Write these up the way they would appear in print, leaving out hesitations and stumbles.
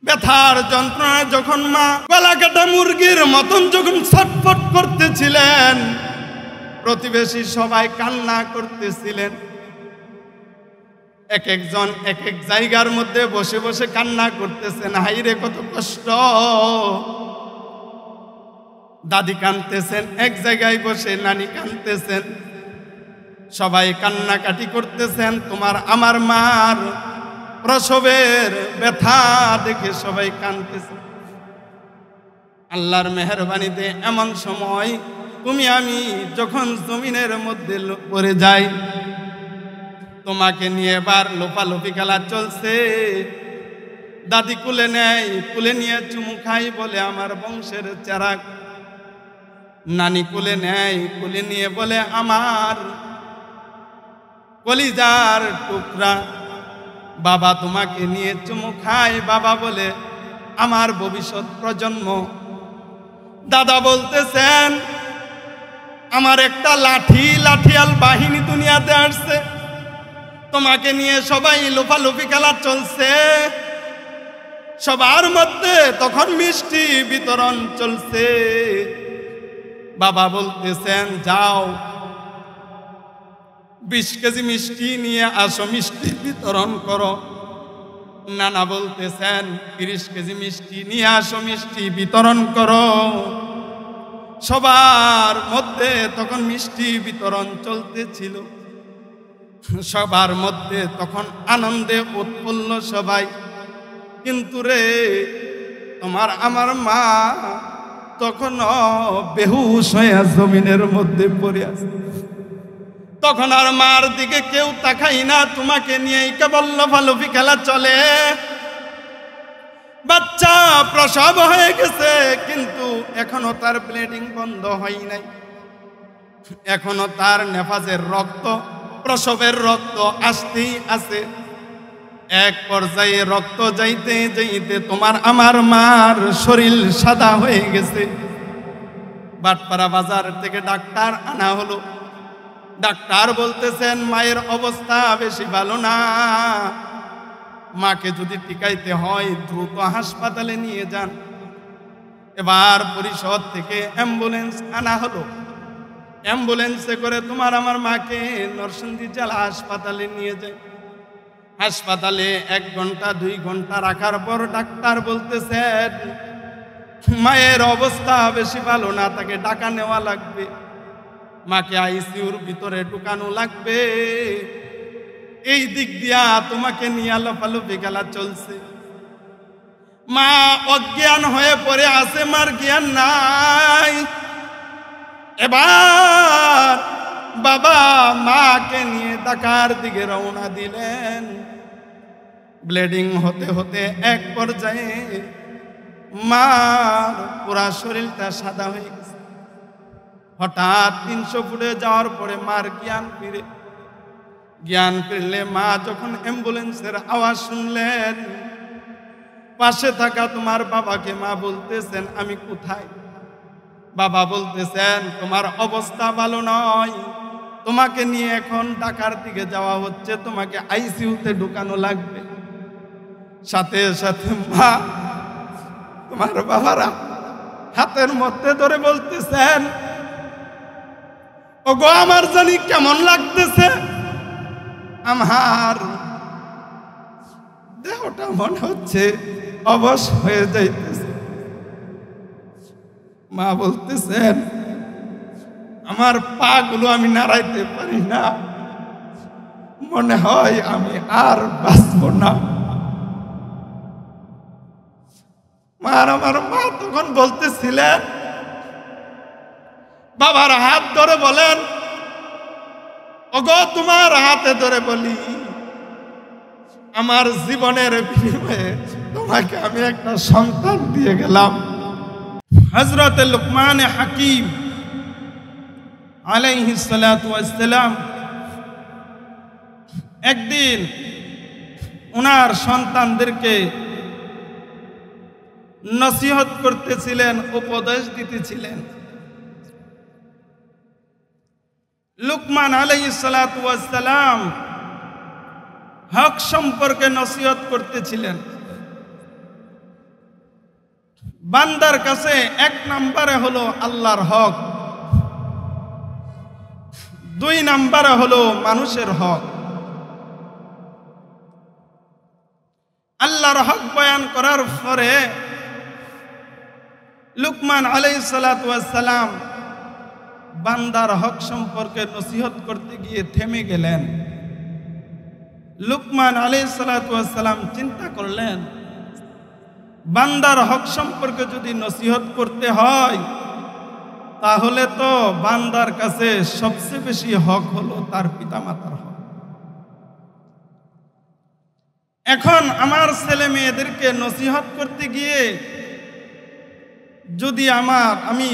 ব্যথার যন্ত্রণায় যখন মা গলা কাটা মুরগির মতন যখন ছটফট করতেছিলেন, প্রতিবেশী সবাই কান্না করতেছিলেন। এক একজন এক এক জায়গার মধ্যে বসে বসে কান্না করতেছেন, হাইরে কত কষ্ট। দাদি কাঁদতেছেন, এক জায়গায় বসে নানি কাঁদতেছেন, সবাই কান্নাকাটি করতেছেন। তোমার আমার মার প্রসবের ব্যথা দেখে সবাই কাঁদতেছে। আল্লাহর মেহেরবানিতে এমন সময় তুমি আমি যখন জমিনের মধ্যে পড়ে যাই, তোমাকে নিয়ে এবার লোপালোপি খেলা চলছে। দাদি কুলে নেয়, কুলে নিয়ে চুমু খাই, বলে আমার বংশের চেরাগ। নানি কুলে নেয়, কুলে নিয়ে বলে আমার কলিজার টুকরা। বাবা তোমাকে নিয়ে চুমু খায়, বাবা বলে আমার ভবিষ্যৎ প্রজন্ম। দাদা বলতেছেন আমার একটা লাঠিয়াল বাহিনী দুনিয়াতে আসছে, তোমাকে নিয়ে সবাই লোফালোফি খেলা চলছে। সবার মধ্যে তখন মিষ্টি বিতরণ চলছে। বাবা বলতেছেন যাও 20 কেজি মিষ্টি নিয়ে আসো, মিষ্টি বিতরণ করো। নানা বলতেছেন 30 কেজি মিষ্টি নিয়ে আসো, মিষ্টি বিতরণ করো। সবার মধ্যে তখন মিষ্টি বিতরণ চলতেছিল। সবার মধ্যে তখন আনন্দে উৎফুল্ল সবাই। কিন্তু রে তোমার আমার মা তখন বেহুশ হয়ে জমিনের মধ্যে পড়ে আছে। তখন আর মার দিকে কেউ তাকাই না, তোমাকে নিয়েই কেবল লাফালাফি খেলা চলে। বাচ্চা প্রসব হয়ে গেছে, কিন্তু এখনো তার ব্লিডিং বন্ধ হয় নাই। এখনো তার নেফাজের রক্ত, প্রসবের রক্ত আসতেই আছে। এক পর্যায়ে রক্ত যাইতে যাইতে তোমার আমার মার শরীর সাদা হয়ে গেছে। বাটপাড়া বাজার থেকে ডাক্তার আনা হলো। ডাক্তার বলতেছেন মায়ের অবস্থা বেশি ভালো না, মাকে যদি টিকাইতে হয় দ্রুত হাসপাতালে নিয়ে যান। এবার পরিষদ থেকে অ্যাম্বুলেন্স আনা হলো। অ্যাম্বুলেন্সে করে তোমার আমার মাকে নরসিংদী জেলা হাসপাতালে নিয়ে যায়। হাসপাতালে 1 ঘন্টা 2 ঘন্টা রাখার পর ডাক্তার বলতেছেন মায়ের অবস্থা বেশি ভালো না, তাকে ঢাকা নেওয়া লাগবে, মাকে আইসিইউর ভিতরে ঢুকানো লাগবে। এই দিক দিয়া তোমাকে নিয়ে লাফালাফি খেলা চলছে। মা অজ্ঞান হয়ে পড়ে আছে, মার জ্ঞান নাই। এবার বাবা মাকে নিয়ে ঢাকার দিকে রওনা দিলেন। ব্লিডিং হতে হতে এক পর্যায়ে মার পুরা শরীরটা সাদা হয়ে গেছে। হঠাৎ 300 ফুটে যাওয়ার পরে মার জ্ঞান ফিরলে মা যখন অ্যাম্বুলেন্সের আওয়াজ শুনলেন, পাশে থাকা তোমার বাবাকে মা বলতেছেন আমি কোথায়? বাবা বলতেছেন তোমার অবস্থা ভালো নয়, তোমাকে নিয়ে এখন ঢাকার দিকে যাওয়া হচ্ছে, তোমাকে আইসিইউতে ঢুকানো লাগবে। সাথে সাথে মা তোমার বাবারা হাতের মধ্যে ধরে বলতেছেন ওগো আমার জানি কেমন লাগতেছে, আমার দেহটা মনে হচ্ছে অবশ হয়ে যাইতেছে। মা বলতেছেন আমার পা গুলো আমি নাড়াইতে পারি না, মনে হয় আমি আর বাঁচব না। আমার মা তখন বলতেছিলেন বাবার হাত ধরে বলেন ওগো তোমার হাতে ধরে বলি আমার জীবনের বিনিময়ে তোমাকে আমি একটা সন্তান দিয়ে গেলাম। হযরত লুকমান হাকিম আলাইহিস সালাতু ওয়াস সালাম একদিন ওনার সন্তানদেরকে নসিহত করতেছিলেন, উপদেশ দিতেছিলেন। লুকমান আলাইহিস সালাতু ওয়াস সালাম হক সম্পর্কে নসিহত করতেছিলেন। বান্দার কাছে এক নম্বরে হলো আল্লাহর হক, দুই নম্বরে হলো মানুষের হক। আল্লাহর হক বয়ান করার পরে লুকমান আলাইহিস সালাতু ওয়াস সালাম বান্দার হক সম্পর্কে নসিহত করতে গিয়ে থেমে গেলেন। লুকমান আলাইহিস সালাতু ওয়াস সালাম চিন্তা করলেন, বান্দার হক সম্পর্কে যদি নসিহত করতে হয় তাহলে তো বান্দার কাছে সবচেয়ে বেশি হক হলো তার পিতামাতার হক। এখন আমার ছেলে মেয়েদেরকে নসিহত করতে গিয়ে যদি আমি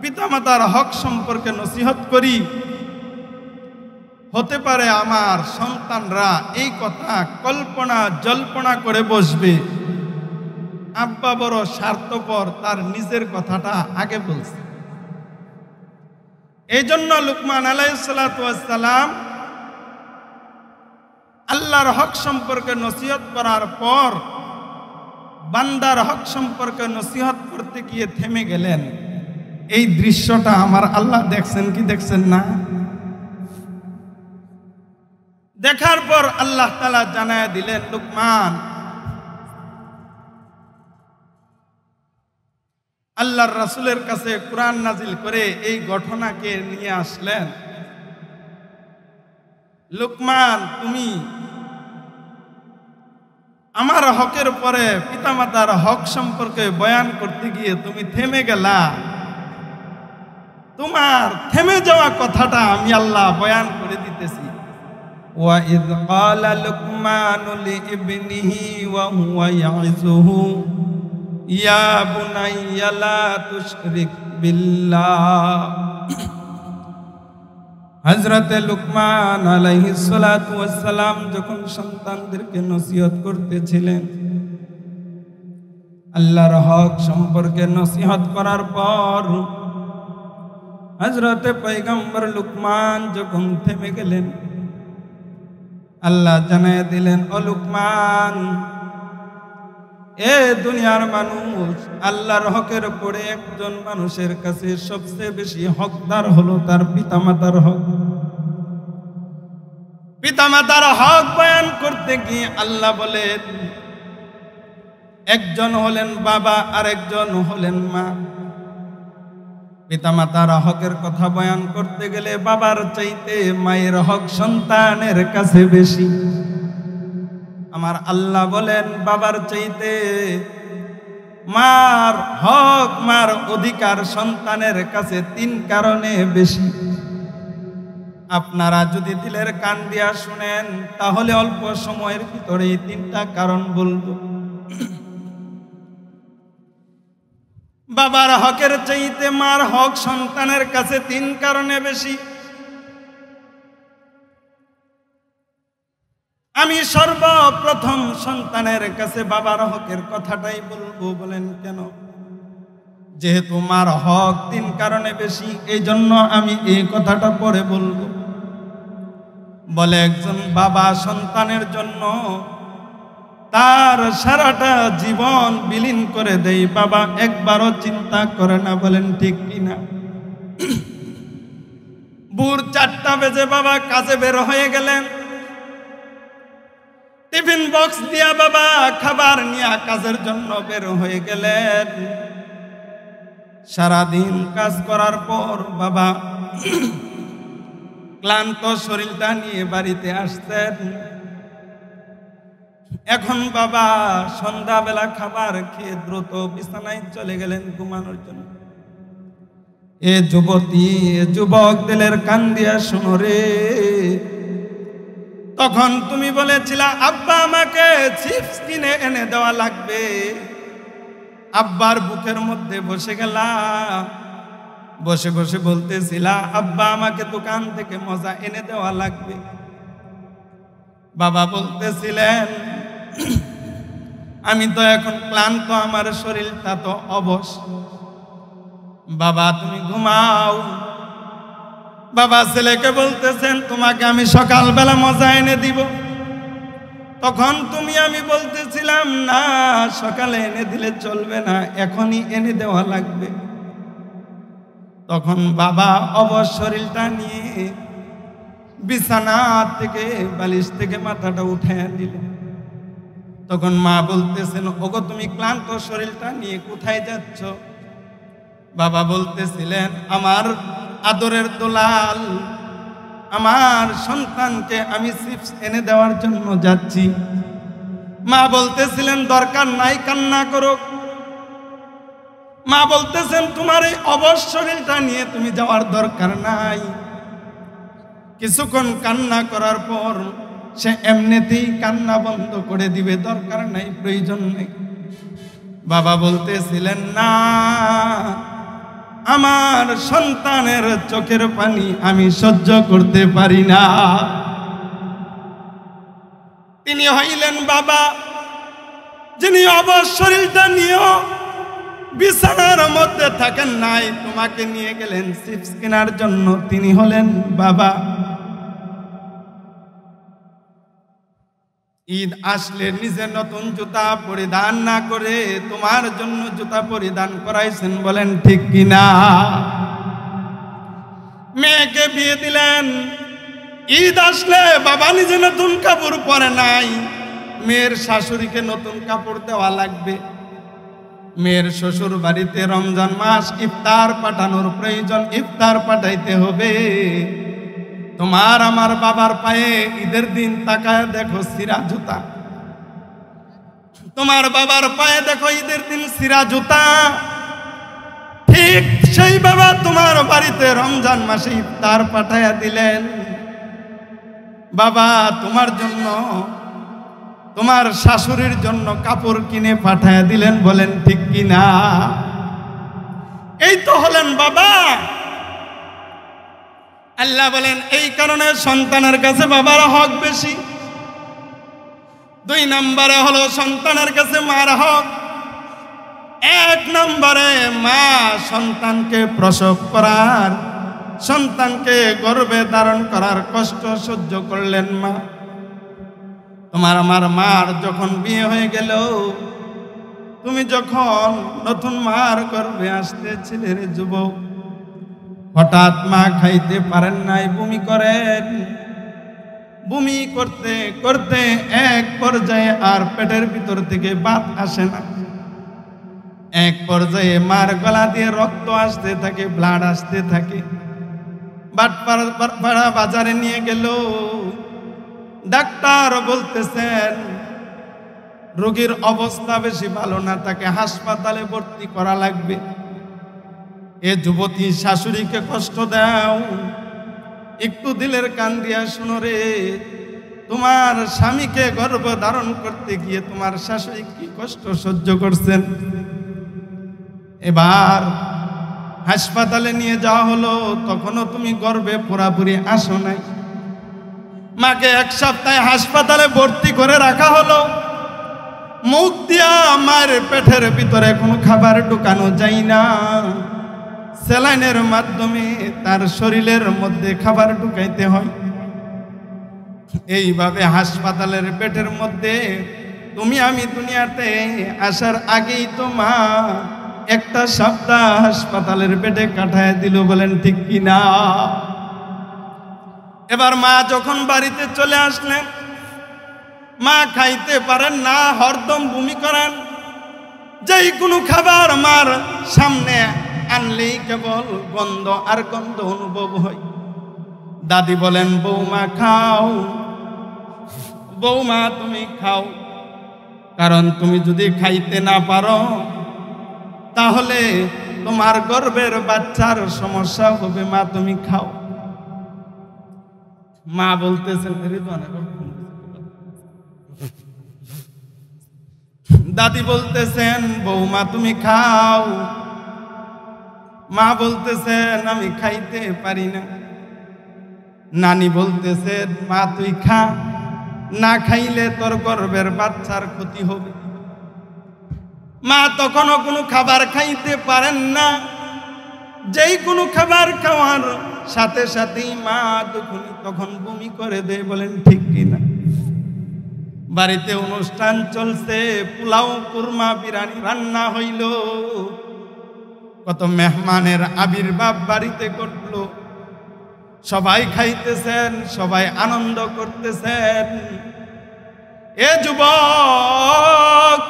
পিতামাতার হক সম্পর্কে নসিহত করি, হতে পারে আমার সন্তানরা এই কথা কল্পনা জল্পনা করে বসবে, আব্বা বড় স্বার্থপর, তার নিজের কথাটা আগে বলছে। এই জন্য লুকমান আলাইহিস সালাতু ওয়াস সালাম আল্লাহর হক সম্পর্কে নসিহত করার পর বান্দার হক সম্পর্কে নসিহত করতে গিয়ে থেমে গেলেন। এই দৃশ্যটা আমার আল্লাহ দেখছেন কি দেখছেন না? দেখার পর আল্লাহ তাআলা জানায়া দিলেন, লুকমান, আল্লাহর রাসূলের কাছে কুরআন নাজিল করে এই ঘটনাকে নিয়ে আসলেন। লুকমান, তুমি আমার হকের পরে পিতামাতার হক সম্পর্কে বয়ান করতে গিয়ে তুমি থেমে গেলা। তোমার থেমে যাওয়া কথাটা আমি আল্লাহ বয়ান করে দিতেছি। وَإِذْ قَالَ لُقْمَانُ لِابْنِهِ وَهُوَ يَعِظُهُ يَا بُنَيَّ لَا تُشْرِكْ بِاللَّهِ। হযরতে লুকমান আলাইহিস সালাতু ওয়াস সালাম যখন সন্তানদেরকে নসিহত করতেছিলেন, আল্লাহর হক সম্পর্কে নসিহত করার পর হযরতে পয়গম্বর লুকমান যখন থেমে গেলেন, আল্লাহ জানায় দিলেন, ও লুকমান, এ দুনিয়ার মানুষ, আল্লাহর হকের উপরে একজন মানুষের কাছে সবচেয়ে বেশি হকদার হলো তার পিতামাতার হক। পিতামাতার হক বয়ান করতে গিয়ে আল্লাহ বলেন, একজন হলেন বাবা আর একজন হলেন মা। পিতামাতার হকের কথা বয়ান করতে গেলে বাবার চাইতে মায়ের হক সন্তানের কাছে বেশি। আমার আল্লাহ বলেন, বাবার চাইতে মার হক, মার অধিকার সন্তানের কাছে 3 কারণে বেশি। আপনারা যদি দিলের কান দিয়া শুনেন তাহলে অল্প সময়ের ভিতরে 3টা কারণ বলবো। বাবার হকের চাইতে মার হক সন্তানের কাছে 3 কারণে বেশি। আমি সর্বপ্রথম সন্তানের কাছে বাবার হকের কথাটাই বলবো। বলেন কেন? যেহেতু মার হক 3 কারণে বেশি, এই জন্য আমি এই কথাটা পরে বলবো। বলে, একজন বাবা সন্তানের জন্য তার সারাটা জীবন বিলীন করে দেয়, বাবা একবারও চিন্তা করে না। বলেন ঠিক কিনা? ভোর 4টা বেজে বাবা কাজে বের হয়ে গেলেন, টিফিন বক্স দিয়া বাবা খাবার নিয়ে কাজের জন্য বের হয়ে গেলেন। সারাদিন কাজ করার পর বাবা ক্লান্ত শরীরটা নিয়ে বাড়িতে আসতেন। এখন বাবা সন্ধ্যাবেলা খাবার খেয়ে দ্রুত বিছানায় চলে গেলেন ঘুমানোর জন্য। এ যুবতী, এ যুবক, দিলের কান দিয়া শোনো রে। তখন তুমি বলেছিলা, আব্বা আমাকে চিপস কিনে এনে দেওয়া লাগবে। আব্বার বুকের মধ্যে বসে গেলা, বসে বসে বলতেছিলা, আব্বা আমাকে দোকান থেকে মজা এনে দেওয়া লাগবে। বাবা বলতেছিলেন, আমি তো এখন ক্লান্ত, আমার শরীরটা তো অবশ, বাবা তুমি ঘুমাও। বাবা ছেলেকে বলতেছেন, তোমাকে আমি সকালবেলা মজা এনে দিব, তখন তুমি আমি বলতেছিলাম না, সকালে এনে দিলে চলবে না, এখনই এনে দেওয়া লাগবে। তখন বাবা অবশ শরীরটা নিয়ে বিছানা থেকে, বালিশ থেকে মাথাটা উঠাইয়া দিলেন। তখন মা বলতেছেন, ওগো তুমি ক্লান্ত শরীরটা নিয়ে কোথায় যাচ্ছ? বাবা বলতেছিলেন, আমার আদরের দুলাল, আমার সন্তানকে আমি চিপস এনে দেওয়ার জন্য যাচ্ছি। মা বলতেছিলেন, দরকার নাই, কান্না করো। মা বলতেছেন, তোমার এই অবশ শরীরটা নিয়ে তুমি যাওয়ার দরকার নাই। কিছুক্ষণ কান্না করার পর সে এমনিতেই কান্না বন্ধ করে দিবে, দরকার নাই, প্রয়োজন নেই। বাবা বলতেছিলেন, না, আমার সন্তানের চোখের পানি আমি সহ্য করতে পারি না। তিনি হইলেন বাবা, যিনি অবশ শরীরটা নিয়েও বিছানার মধ্যে থাকেন নাই, তোমাকে নিয়ে গেলেন চিপস কেনার জন্য, তিনি হলেন বাবা। ঈদ আসলে নিজে নতুন জুতা পরিধান না করে তোমার জন্য জুতা পরিধান করাইছেন, বলেন ঠিক কিনা? মেয়েকে বিয়ে দিলেন, ঈদ আসলে বাবা নিজে নতুন কাপড় পরে নাই, মেয়ের শাশুড়িকে নতুন কাপড় দেওয়া লাগবে। মেয়ের শ্বশুর বাড়িতে রমজান মাস ইফতার পাঠানোর প্রয়োজন, ইফতার পাঠাইতে হবে। তোমার আমার বাবার পায়ে ঈদের দিন তাকায় দেখো সিরা জুতা, তোমার বাবার পায়ে দেখো ঈদের দিন সিরা জুতা। ঠিক সেই বাবা তোমার বাড়িতে রমজান মাসে ইফতার পাঠাইয়া দিলেন। বাবা তোমার জন্য, তোমার শাশুড়ির জন্য কাপড় কিনে পাঠাইয়া দিলেন, বলেন ঠিক কিনা? এই তো হলেন বাবা। আল্লাহ বলেন, এই কারণে সন্তানের কাছে বাবার হক বেশি। 2 নম্বরে হলো সন্তানের কাছে মার হক। 1 নম্বরে মা সন্তানকে প্রসব করার, সন্তানকে গর্ভে ধারণ করার কষ্ট সহ্য করলেন মা। তোমার আমার মার যখন বিয়ে হয়ে গেল, তুমি যখন নতুন মার গর্ভে আসতেছিলে রে যুবক, হঠাৎ মা খাইতে পারেন নাই, বমি করেন। বমি করতে করতে এক পর্যায়ে আর পেটের ভিতর থেকে ভাত আসে না। এক পর্যায়ে মার গলা দিয়ে রক্ত আসতে থাকে, ব্লাড আসতে থাকে। বাটপাড়া বাজারে নিয়ে গেল, ডাক্তার বলতেছেন রোগীর অবস্থা বেশি ভালো না, তাকে হাসপাতালে ভর্তি করা লাগবে। এ যুবতী শাশুড়িকে কষ্ট দাও, একটু দিলের কান দিয়া শুনো রে, তোমার স্বামীকে গর্ভ ধারণ করতে গিয়ে তোমার শাশুড়ি কি কষ্ট সহ্য করছেন। এবার হাসপাতালে নিয়ে যাওয়া হলো, তখনও তুমি গর্ভে পুরাপুরি আসো নাই। মাকে 1 সপ্তাহ হাসপাতালে ভর্তি করে রাখা হলো। মুখ দিয়া মায়ের পেটের ভিতরে কোনো খাবার ঢুকানো যায় না, স্যালাইনের মাধ্যমে তার শরীরের মধ্যে খাবার ঢুকাইতে হয়। এইভাবে হাসপাতালের পেটের মধ্যে তুমি আমি দুনিয়াতে আসার আগেই তো মা 1 সপ্তাহ হাসপাতালের পেটে কাটায় দিল, বলেন ঠিক কিনা? এবার মা যখন বাড়িতে চলে আসলেন, মা খাইতে পারেন না, হরদম বমি করেন। যেই কোনো খাবার মার সামনে আনলেই কেবল গন্ধ আর গন্ধ অনুভব হয়। দাদি বলেন, বৌমা খাও, বৌমা তুমি খাও, কারণ তুমি যদি খাইতে না পারো তাহলে তোমার গর্ভের বাচ্চার সমস্যা হবে, মা তুমি খাও। মা বলতেছেন, দাদি বলতেছেন, বৌমা তুমি খাও। মা বলতেছেন, আমি খাইতে পারি না। নানি বলতেছেন, মা তুই খা, না খাইলে তোর গর্ভের বাচ্চার ক্ষতি হবে। মা তখনও কোনো খাবার খাইতে পারেন না। যেই কোনো খাবার খাওয়ার সাথে সাথেই মা তখন বমি করে দেয়, বলেন ঠিক কিনা? বাড়িতে অনুষ্ঠান চলছে, পোলাও কুরমা বিরিয়ানি রান্না হইল, কত মেহমানের আবির্ভাব বাড়িতে ঘটলো, সবাই খাইতেছেন, সবাই আনন্দ করতেছেন। এ যুবক,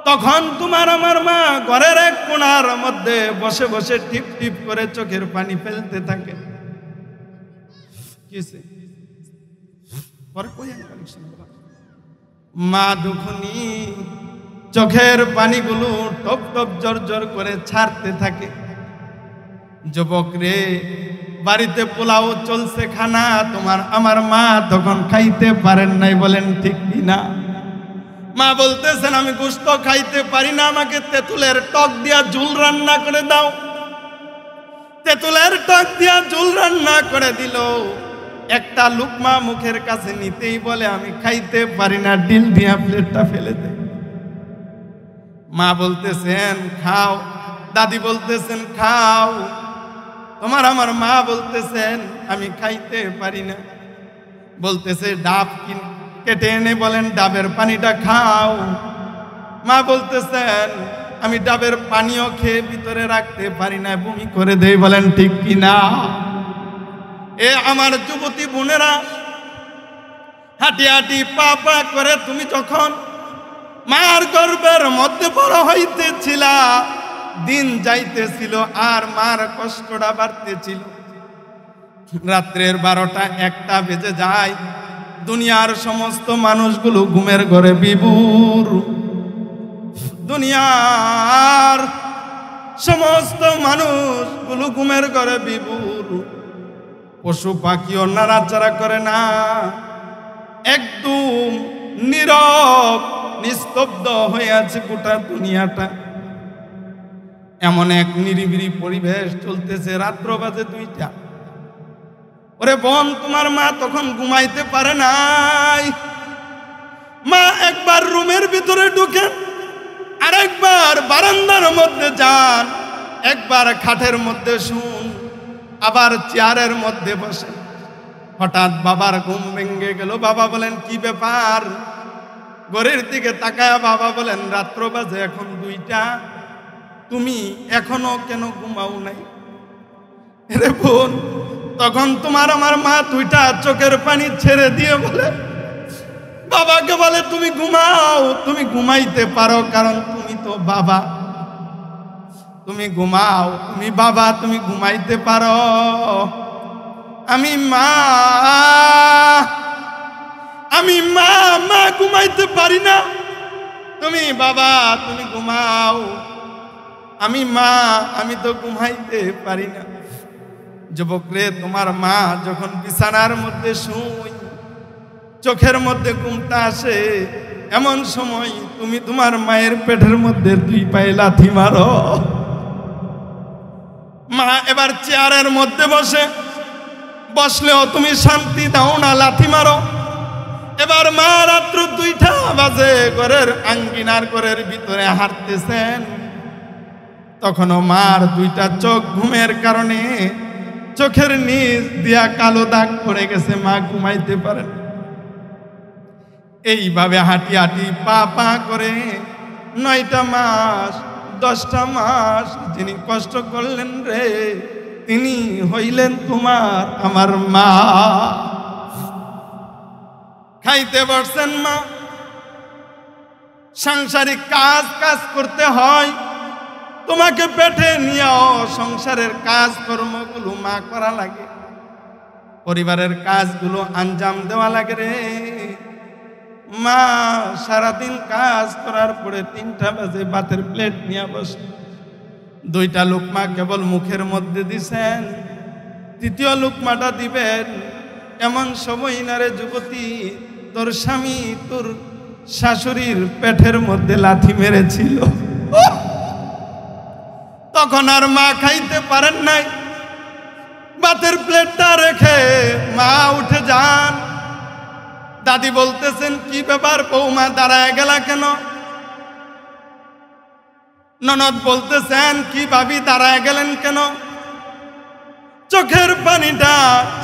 তখন তোমার আমার মা ঘরের এক কোণার মধ্যে বসে বসে টিপ টিপ করে চোখের পানি ফেলতে থাকে। মা দুখনি চোখের পানিগুলো টপ টপ জর জর করে ছাড়তে থাকে। যুবক রে, বাড়িতে পোলাও চলছে খানা, তোমার আমার মা তখন খাইতে পারেন নাই, বলেন ঠিক কিনা? মা বলতেছেন আমি গোশত খাইতে পারি না, আমাকে তেঁতুলের টক দিয়া ঝুল রান্না করে দাও। তেঁতুলের টক দিয়া ঝুল রান্না করে দিল, একটা লুকমা মুখের কাছে নিতেই বলে আমি খাইতে পারি না, ডিল দিয়া প্লেটটা ফেলে দে। মা বলতেছেন খাও, দাদি বলতেছেন খাও, তোমার আমার মা বলতেছেন আমি খাইতে পারি না। বলতেছে ডাব কেটে এনে বলেন ডাবের পানিটা খাও। মা বলতেছেন আমি ডাবের পানিও খেয়ে ভিতরে রাখতে পারি না, বমি করে দেই, বলেন ঠিক কিনা? এ আমার যুবতী বোনেরা, হাঁটি হাঁটি পা পা করে তুমি যখন মার গর্ভের মধ্যে বড় হইতেছিলা, দিন যাইতেছিল আর মার কষ্টটা বাড়তেছিল। রাত্রের 12টা 1টা বেজে যায়, দুনিয়ার সমস্ত মানুষগুলো ঘুমের ঘরে বিভোর। দুনিয়ার সমস্ত মানুষগুলো ঘুমের ঘরে বিভোর। পশু পাখিও নাড়াচাড়া করে না, একদম নীরব নিস্তব্ধ হয়ে আছে গোটা দুনিয়াটা। এমন এক নিরিবিলি পরিবেশ চলতেছে, রাত্র বাজে 2টা। ওরে বোন, তোমার মা তখন ঘুমাইতে পারে নাই। মা একবার রুমের ভিতরে ঢুকেন, আরেকবার বারান্দার মধ্যে যান, একবার খাটের মধ্যে শুন, আবার চেয়ারের মধ্যে বসে। হঠাৎ বাবার ঘুম ভেঙে গেল। বাবা বলেন কি ব্যাপার? ঘরের দিকে তাকায় বাবা বলেন রাত্র বাজে এখন 2টা, তুমি এখনো কেন ঘুমাও নাই? রে বোন, তখন তোমার আমার মা 2টা চোখের পানি ছেড়ে দিয়ে বলে বাবাকে বলে তুমি ঘুমাও, তুমি ঘুমাইতে পারো, কারণ তুমি তো বাবা। তুমি ঘুমাও, তুমি বাবা, তুমি ঘুমাইতে পারো। আমি মা, মা ঘুমাইতে পারি না। তুমি বাবা, তুমি ঘুমাও। আমি মা, আমি তো ঘুমাইতে পারি না। যুবক রে, তোমার মা যখন বিছানার মধ্যে শুই, চোখের মধ্যে ঘুমটা আসে, এমন সময় তুমি তোমার মায়ের পেটের মধ্যে 2 পায়ে লাথি মারো। মা এবার চেয়ারের মধ্যে বসলেও তুমি শান্তি দাও না, লাথি মারো। এবার মা রাত্র 2টা বাজে ঘরের আঙ্গিনার ঘরের ভিতরে হাঁটতেছেন, তখনও মার 2টা চোখ ঘুমের কারণে চোখের নিচ দিয়া কালো দাগ পড়ে গেছে, মা ঘুমাইতে পারেন। এইভাবে হাঁটি হাঁটি পা পা করে 9টা মাস 10টা মাস যিনি কষ্ট করলেন রে, তিনি হইলেন তোমার আমার মা। খাইতে বসছেন মা, সাংসারিক কাজ করতে হয়, তোমাকে পেটে নিয়েও সংসারের কাজকর্মগুলো মা করা লাগে, পরিবারের কাজগুলো আঞ্জাম দেওয়া লাগে রে। মা সারাদিন কাজ করার পরে 3টা বাজে ভাতের প্লেট নিয়ে বসে, 2টা লুকমা কেবল মুখের মধ্যে দিছেন, 3য় লুকমাটা দিবেন এমন সময় না রে যুবতী, তোর স্বামী তোর শাশুড়ির পেটের মধ্যে লাথি মেরেছিল। তখন আর মা খাইতে পারেন নাই, ভাতের প্লেটটা রেখে মা উঠে যান। দাদি বলতেছেন কি ব্যাপার বৌমা, দাঁড়ায় গেলা কেন? ননদ বলতেছেন কি ভাবি, দাঁড়ায় গেলেন কেন? চোখের পানিটা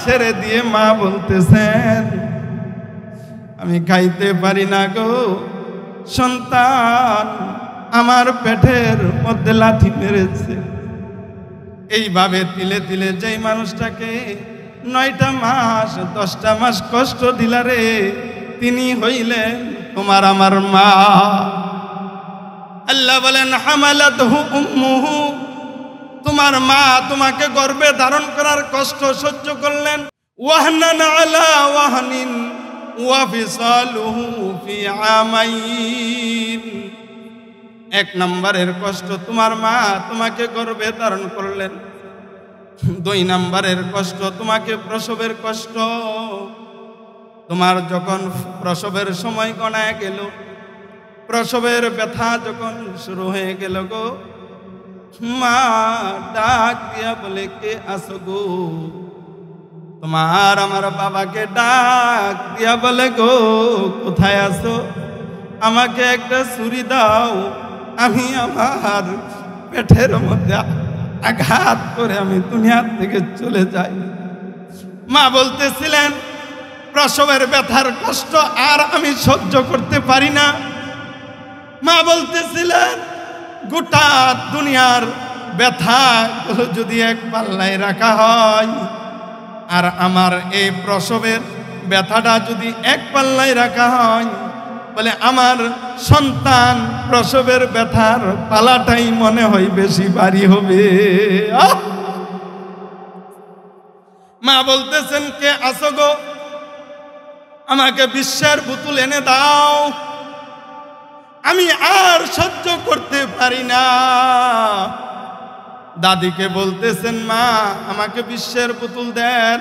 ছেড়ে দিয়ে মা বলতেছেন আমি খাইতে পারি না গো, সন্তান আমার পেটের মধ্যে লাথি মেরেছে। এইভাবে তিলে তিলে যেই মানুষটাকে 9টা মাস 10টা মাস কষ্ট দিলারে, তিনি হইলেন তোমার আমার মা। আল্লাহ বলেন হামালাতহু উম্মুহু, তোমার মা তোমাকে গর্ভে ধারণ করার কষ্ট সহ্য করলেন। ওয়াহনান আলা ওয়াহনিন ওয়া ফিসালুহু ফি আমাইন, 1 নম্বরের কষ্ট তোমার মা তোমাকে গর্ভে ধারণ করলেন। 2 নম্বরের কষ্ট তোমাকে প্রসবের কষ্ট। তোমার যখন প্রসবের সময় গণায় গেল, প্রসবের ব্যথা যখন শুরু হয়ে গেল গো, মা ডাক দিয়া বলে কে আসো গো? তোমার আমার বাবাকে ডাক দিয়া বলে গো কোথায় আসো? আমাকে একটা ছুরি দাও, আমি আমার পেটের মধ্যে আঘাত করে আমি দুনিয়া থেকে চলে যাই। মা বলতেছিলেন প্রসবের ব্যথার কষ্ট আর আমি সহ্য করতে পারি না। মা বলতেছিলেন গোটা দুনিয়ার ব্যথাগুলো যদি এক পাল্লায় রাখা হয়, আর আমার এই প্রসবের ব্যথাটা যদি এক পাল্লায় রাখা হয়, বলে আমার সন্তান প্রসবের ব্যথার পালাটাই মনে হয় বেশি ভারী হবে। মা বলতেছেন কে আসো গো? আমাকে বিশ্বের বোতল এনে দাও, আমি আর সহ্য করতে পারি না। দাদিকে বলতেছেন মা আমাকে বিশ্বের বোতল দেন,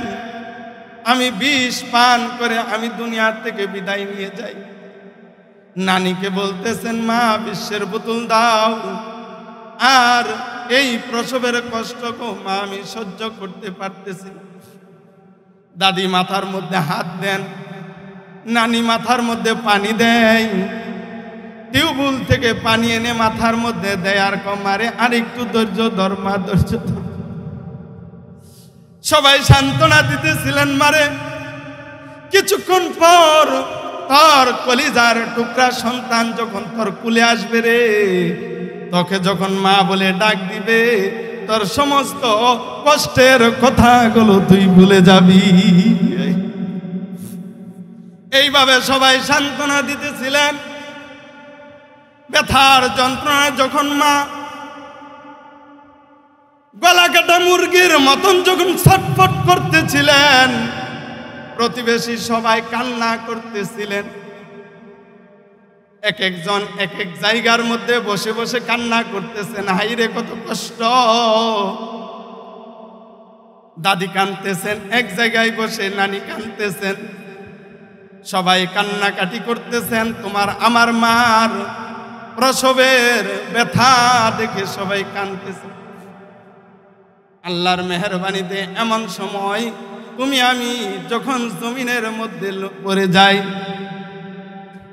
আমি বিষ পান করে আমি দুনিয়া থেকে বিদায় নিয়ে যাই। নানিকে বলতেছেন মা বিশ্বের বোতল দাও, আর এই প্রসবের কষ্ট গো মা আমি সহ্য করতে পারতেছি। দাদি মাথার মধ্যে হাত দেন, নানি মাথার মধ্যে পানি দেয়, টিউবওয়েল থেকে পানি এনে মাথার মধ্যে দেয় আর কমারে আর একটু ধৈর্য ধর মা, ধৈর্য ধর। সবাই সান্ত্বনা দিতেছিলেন মারে। কিছুক্ষণ পর তোর কলিজার টুকরা সন্তান যখন তোর কুলে আসবে রে, তোকে যখন মা বলে ডাক দিবে, তোর সমস্ত কষ্টের কথাগুলো তুই ভুলে যাবি। এইভাবে সবাই সান্ত্বনা দিতেছিলেন। ব্যথার যন্ত্রণা যখন মা গলা কাটা মুরগির মতন যখন ছটফট করতেছিলেন, প্রতিবেশী সবাই কান্না করতেছিলেন। এক একজন এক এক জায়গার মধ্যে বসে বসে কান্না করতেছেন, হাইরে কত কষ্ট। দাদি কাঁদতেছেন এক জায়গায় বসে, নানি কাঁদতেছেন, সবাই কান্নাকাটি করতেছেন। তোমার আমার মার প্রসবের ব্যথা দেখে সবাই কাঁদতেছে। আল্লাহর মেহেরবানিতে এমন সময় তুমি আমি যখন জমিনের মধ্যে পড়ে যাই,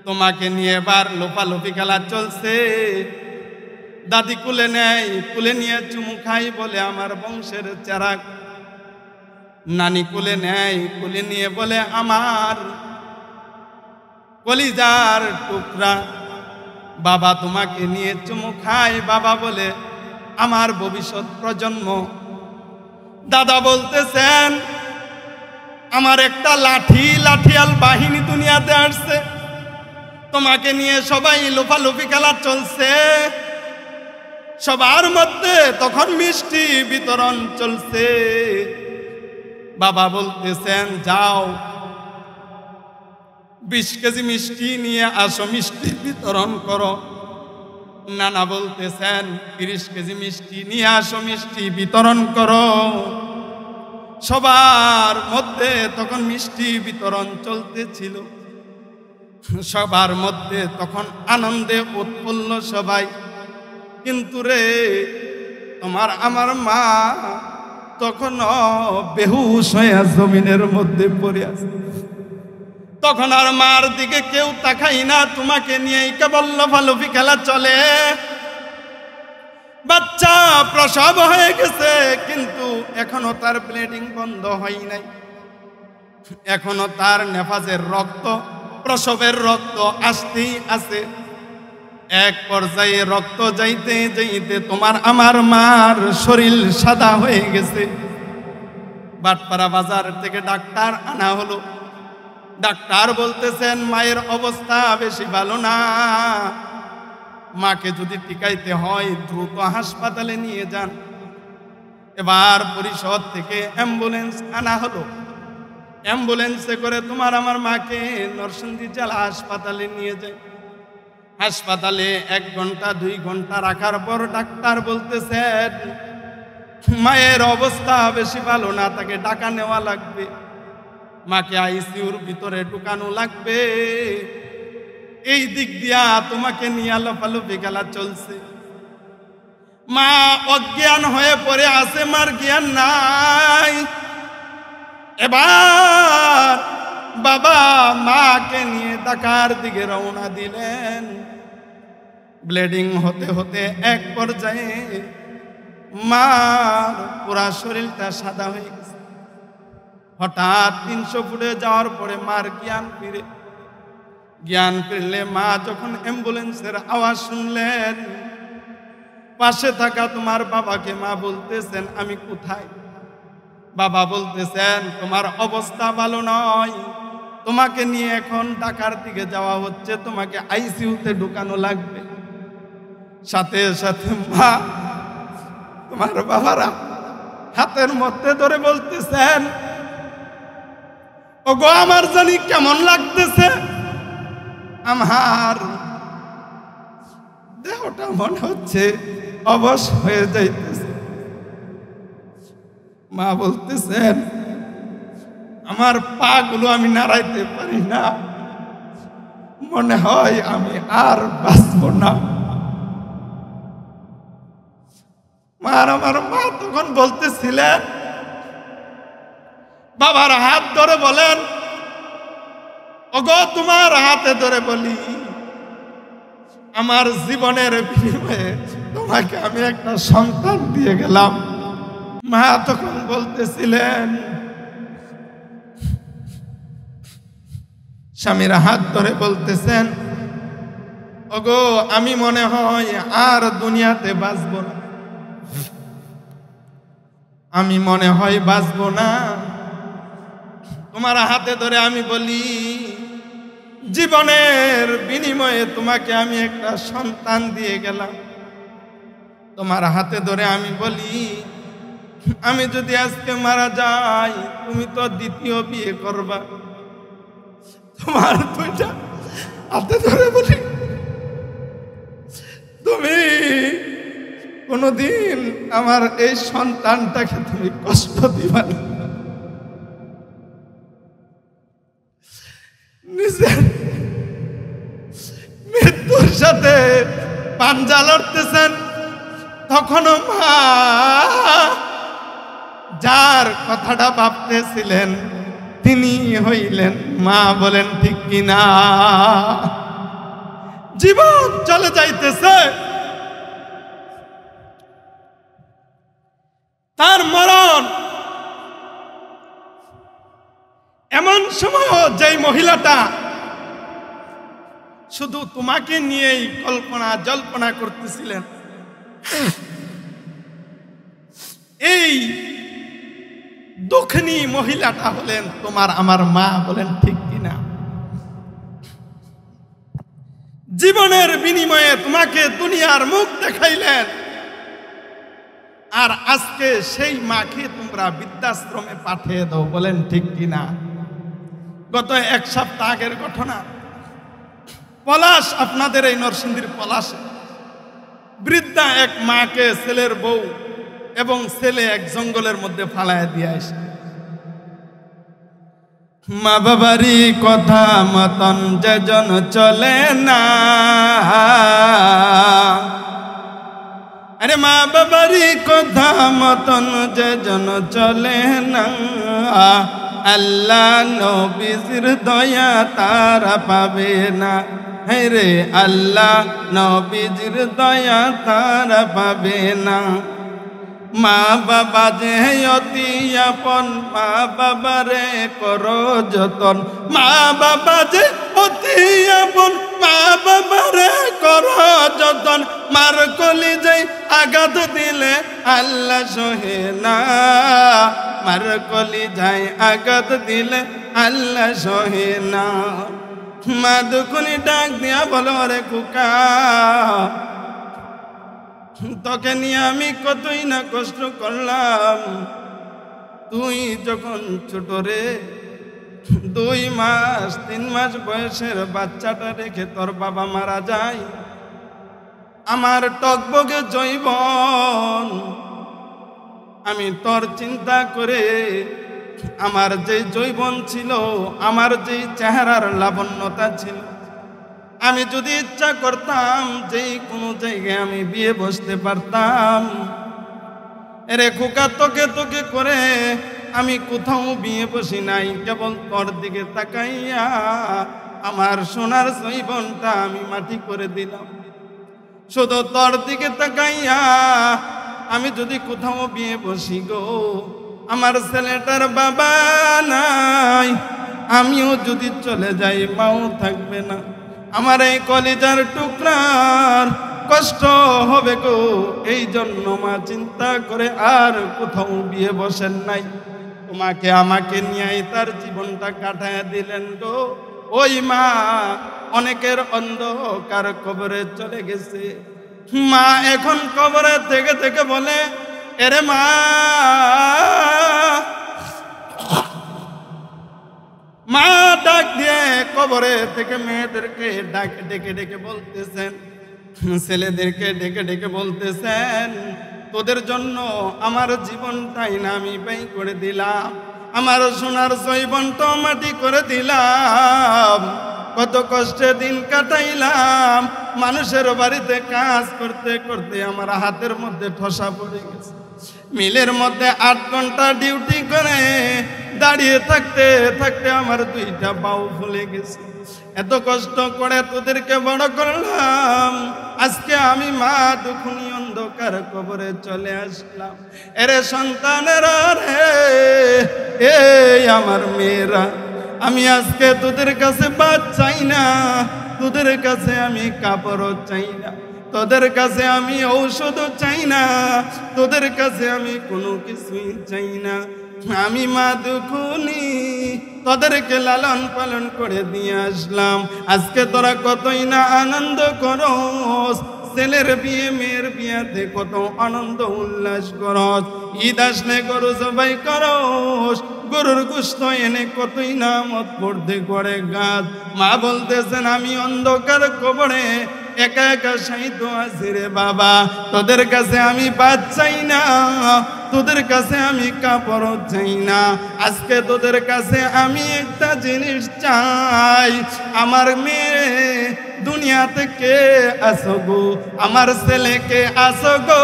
তোমাকে নিয়ে এবার লোপালোপি খেলা চলছে। দাদি কুলে নেয়, কুলে নিয়ে চুমু খাই বলে আমার বংশের চেরাগ। নানি কুলে নেয়, কুলে নিয়ে বলে আমার কলিজার টুকরা। বাবা তোমাকে নিয়ে চুমু খায়, বাবা বলে আমার ভবিষ্যৎ প্রজন্ম। দাদা বলতেছেন আমার একটা লাঠিয়াল বাহিনী দুনিয়াতে আসছে, তোমাকে নিয়ে সবাই লোপালোপি খেলা চলছে। সবার মধ্যে তখন মিষ্টি বিতরণ চলছে। বাবা বলতেছেন যাও 20 কেজি মিষ্টি নিয়ে আসো, মিষ্টি বিতরণ করো। নানা বলতেছেন 30 কেজি মিষ্টি নিয়ে আসো, মিষ্টি বিতরণ করো। সবার মধ্যে তখন মিষ্টি বিতরণ চলতেছিল। সবার মধ্যে তখন আনন্দে উৎফুল্ল সবাই। কিন্তু রে তোমার আমার মা তখন বেহুশ হয়ে জমিনের মধ্যে পড়ে আছে। তখন আর মার দিকে কেউ তাকাই না, তোমাকে নিয়েই কেবল লাফালাফি খেলা চলে। বাচ্চা প্রসব হয়ে গেছে, কিন্তু এখনো তার ব্লিডিং বন্ধ হয় নাই, এখনো তার নেফাজের রক্ত প্রসবের রক্ত আসতেই আছে। এক পর্যায়ে রক্ত যাইতে যাইতে তোমার আমার মার শরীর সাদা হয়ে গেছে। বাটপাড়া বাজার থেকে ডাক্তার আনা হলো। ডাক্তার বলতেছেন মায়ের অবস্থা বেশি ভালো না, মাকে যদি টিকাইতে হয় দ্রুত হাসপাতালে নিয়ে যান। এবার পরিষদ থেকে অ্যাম্বুলেন্স আনা হলো। অ্যাম্বুলেন্সে করে তোমার আমার মাকে নরসিংদী জেলা হাসপাতালে নিয়ে যায়। হাসপাতালে 1 ঘন্টা 2 ঘন্টা রাখার পর ডাক্তার বলতেছেন মায়ের অবস্থা বেশি ভালো না, তাকে ঢাকা নেওয়া লাগবে, মাকে আইসিইউর ভিতরে ঢুকানো লাগবে। এই দিক দিয়া তোমাকে নিয়ে লাফালাফি খেলা চলছে। মা অজ্ঞান হয়ে পড়ে আছে, মার জ্ঞান নাই। এবার বাবা মাকে নিয়ে ঢাকার দিকে রওনা দিলেন। ব্লিডিং হতে হতে এক পর্যায়ে মার পুরা শরীরটা সাদা হয়ে গেছে। হঠাৎ 300 ফুটে যাওয়ার পরে মার জ্ঞান ফিরলে মা যখন অ্যাম্বুলেন্সের আওয়াজ শুনলেন, পাশে থাকা তোমার বাবাকে মা বলতেছেন আমি কোথায়? বাবা বলতেছেন তোমার অবস্থা ভালো নয়, তোমাকে নিয়ে এখন ঢাকার দিকে যাওয়া হচ্ছে, তোমাকে আইসিইউতে ঢুকানো লাগবে। সাথে সাথে মা তোমার বাবারা হাতের মধ্যে ধরে বলতেছেন ওগো আমার জানি কেমন লাগতেছে, আমার দেহটা মনে হচ্ছে অবশ হয়ে যাইতেছে। মা বলতেছেন আমার পা গুলো আমি নাড়াইতে পারি না, মনে হয় আমি আর বাঁচব না। আমার মা তখন বলতেছিলেন বাবার হাত ধরে বলেন ওগো তোমার হাতে ধরে বলি আমার জীবনের বিনিময়ে তোমাকে আমি একটা সন্তান দিয়ে গেলাম। মা তখন বলতেছিলেন স্বামীর হাত ধরে বলতেছেন ওগো আমি মনে হয় আর দুনিয়াতে বাঁচব না, আমি মনে হয় বাঁচব না। তোমার হাতে ধরে আমি বলি জীবনের বিনিময়ে তোমাকে আমি একটা সন্তান দিয়ে গেলাম। তোমার হাতে ধরে আমি বলি আমি যদি আজকে মারা যাই তুমি তো দ্বিতীয় বিয়ে করবা। তোমার 2টা হাতে ধরে বলি তুমি কোনদিন আমার এই সন্তানটাকে তুমি কষ্ট দিবা না। নিজের মৃত্যুর সাথে পাঞ্জা লড়তেছেন। তখনও মা যার কথাটা ভাবতেছিলেন তিনি হইলেন মা। বলেন ঠিক কিনা? জীবন চলে যাইতেছে, তার মরণ এমন সময় যেই মহিলাটা শুধু তোমাকে নিয়েই কল্পনা জল্পনা করতেছিলেন, এই দুঃখিনী মহিলাটা হলেন তোমার আমার মা। বলেন ঠিক কিনা? জীবনের বিনিময়ে তোমাকে দুনিয়ার মুখ দেখাইলেন, আর আজকে সেই মাকে তোমরা বৃদ্ধাশ্রমে পাঠিয়ে দাও। বলেন ঠিক কিনা? গত 1 সপ্তাহ আগের ঘটনা, পলাশ, আপনাদের এই নরসিংদীর পলাশে বৃদ্ধা এক মাকে ছেলের বউ এবং ছেলে এক জঙ্গলের মধ্যে ফালায় দিয়ে আসে। মা বাবারই কথা মতন যেজন চলে না, আরে মা বাবারই কথা মতন যেজন চলে না, আল্লাহ নবীর দয়া তারা পাবে না। হ্যাঁ রে, আল্লাহ নবীর দয়া তারা পাবে না। মা বাবা যে অতি আপন, মা বাবারে করো যতন, মা বাবা যে অতি আপন, মা বাবারে করো যতন। মার কলিজায় আঘাত দিলে আল্লাহ সহে না, মার কলিজায় আঘাত দিলে আল্লাহ সহে না। মা দুখুনি ডাক দিয়া বলো, রে কুকা, তোকে নিয়ে আমি কতই না কষ্ট করলাম। তুই যখন ছোট রে, 2 মাস 3 মাস বয়সের বাচ্চাটা রেখে তোর বাবা মারা যায়। আমার টকবগে জৈবন, আমি তোর চিন্তা করে আমার যে জৈবন ছিল, আমার যে চেহারার লাবণ্যতা ছিল, আমি যদি ইচ্ছা করতাম যে কোনো জায়গায় আমি বিয়ে বসতে পারতাম। এরে খোকা, তোকে তোকে করে আমি কোথাও বিয়ে বসি নাই, কেবল তোর দিকে তাকাইয়া আমার সোনার জৈবনটা আমি মাটি করে দিলাম। শুধু তোর দিকে তাকাইয়া আমি যদি কোথাও বিয়ে বসি গো, আমার ছেলেটার বাবা নাই, আমিও যদি চলে যাই মাও থাকবে না, আমার এই কলিজার টুকরার কষ্ট হবে গো। এই জন্য মা চিন্তা করে আর কোথাও বিয়ে বসেন নাই, তোমাকে আমাকে নিয়ে তার জীবনটা কাটায় দিলেন গো। ওই মা অনেকের অন্ধকার কবরে চলে গেছে। মা এখন কবরে থেকে থেকে বলে, এরে মা, মা ডাক দিয়ে কবরে থেকে মেয়েদেরকে ডেকে ডেকে বলতেছেন, ছেলেদেরকে ডেকে ডেকে বলতেছেন, তোদের জন্য আমার জীবনটাই না আমি ব্যয় করে দিলাম, আমার সোনার জৈবনটা মাটি করে দিলাম। কত কষ্টে দিন কাটাইলাম, মানুষের বাড়িতে কাজ করতে করতে আমার হাতের মধ্যে ঠসা পড়ে গেছে। মিলের মধ্যে 8 ঘন্টা ডিউটি করে দাঁড়িয়ে থাকতে থাকতে আমার 2টা বাহু ফুলে গেছে। এত কষ্ট করে তোদেরকে বড় করলাম, আজকে আমি মা দুখুনি অন্ধকার কবরে চলে আসলাম। এরে সন্তানেরা রে, এই আমার মেয়েরা, আমি আজকে তোদের কাছে বাদ চাই না, তোদের কাছে আমি কাপড়ও চাই না, তোদের কাছে আমি ঔষধও চাই না, তোদের কাছে আমি কোনো কিছুই চাই না। আমি মা দুখুনি তোদেরকে লালন পালন করে দিয়ে আসলাম। আজকে তোরা কতই না আনন্দ করস, ছেলের বিয়ে মেয়ের বিয়াতে কত আনন্দ উল্লাস করস, ঈদ আসলে গরু জবাই করস, গরুর গোশত এনে কতই না মত পড়তে করে গাছ। মা বলতেছেন, আমি অন্ধকার কবরে একা একা সাহিত্য আছি রে বাবা, তোদের কাছে আমি বাদ চাই না, তোদের কাছে আমি কাপড় চাই না। আজকে তোদের কাছে আমি একটা জিনিস চাই, আমার মেয়ে দুনিয়াতে কে আসো গো, আমার ছেলেকে আসো গো,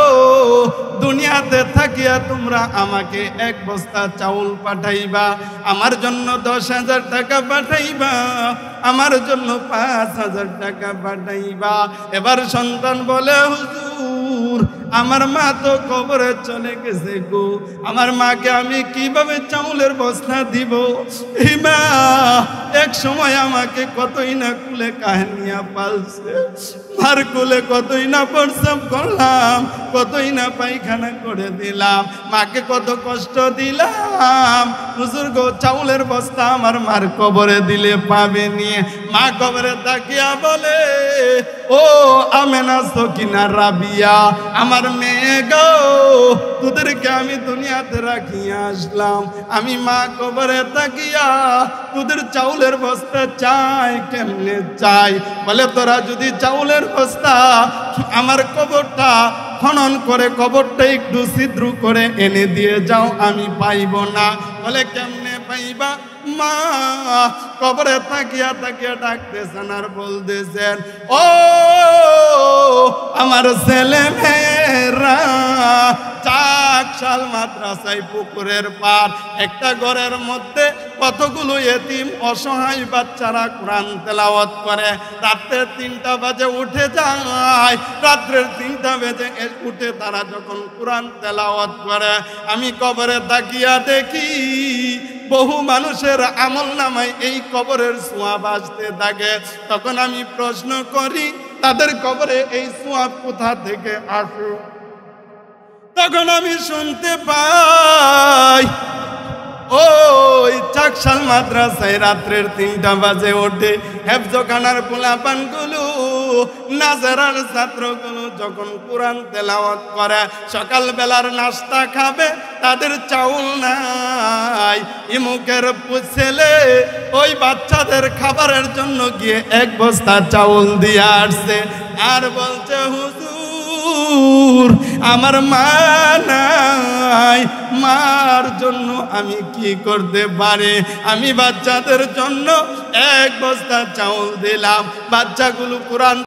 দুনিয়াতে থাকিয়া তোমরা আমাকে 1 বস্তা চাউল পাঠাইবা, আমার জন্য 10,000 টাকা পাঠাইবা, আমার জন্য 5,000 টাকা পাঠাইবা। এবার সন্তান বলে, হুজুর আমার মা তো কবরে চলে গেছে গো, আমার মাকে আমি কিভাবে চাউলের বস্তা দিব? এই মা এক সময় আমাকে কতই না কুলে কাহিনিয়া পালছে, মার কুলে কতই না প্রস্রাব করলাম, কতই না পায়খানা করে দিলাম, মাকে কত কষ্ট দিলাম। হুজুর গো, চাউলের বস্তা আমার মার কবরে দিলে পাবে নিয়ে। মা কবরে তাকিয়া বলে, ও আমেনা সকিনা রাবিয়া, আমার মেয়ে গো, তোদেরকে আমি দুনিয়াতে রাখিয়া আসলাম, আমি মা কবরে তাকিয়া তোদের চাউলের বস্তা চাই, কেমনে চাই? বলে, তোরা যদি চাউলের বস্তা আমার কবরটা খনন করে কবরটা একটু ছিদ্র করে এনে দিয়ে যাও, আমি পাইব না। বলে, কেমনে পাইবা? মা কবরে তাকিয়া তাকিয়া ডাকতেছেন আর বলতেছেন, ও আমার ছেলে মেয়েরা, চাক চাকশাল মাদ্রাসায় পুকুরের পার একটা ঘরের মধ্যে কতগুলো এতিম অসহায় বাচ্চারা কোরআন তেলাওয়াত করে। রাত্রের 3টা বাজে উঠে যায়, রাত্রের 3টা বেজে উঠে তারা যখন কোরআন তেলাওয়াত করে, আমি কবরে তাকিয়া দেখি বহু মানুষের আমল নামায় এই কবরের ছোঁয়া বাজতে থাকে। তখন আমি প্রশ্ন করি, তাদের কবরে এই ছোঁয়া কোথা থেকে আসে? তখন আমি শুনতে পাই ওই চাকশাল মাদ্রাসায় রাত্রের 3টা বাজে ওঠে হেফজখানার পোলাপানগুলো, নাজারার ছাত্রগুলো যখন কোরআন তেলাওয়াত করে, সকালবেলার নাস্তা খাবে, তাদের চাউল নাই। ইমুকের ছেলে ওই বাচ্চাদের খাবারের জন্য গিয়ে 1 বস্তা চাউল দিয়ে আসছে, আর বলছে হুজুর আমার মা নাই, মার জন্য আমি কি করতে পারি? আমি বাচ্চাদের জন্য 1 বস্তা চাউল দিলাম, বাচ্চাগুলো কোরআন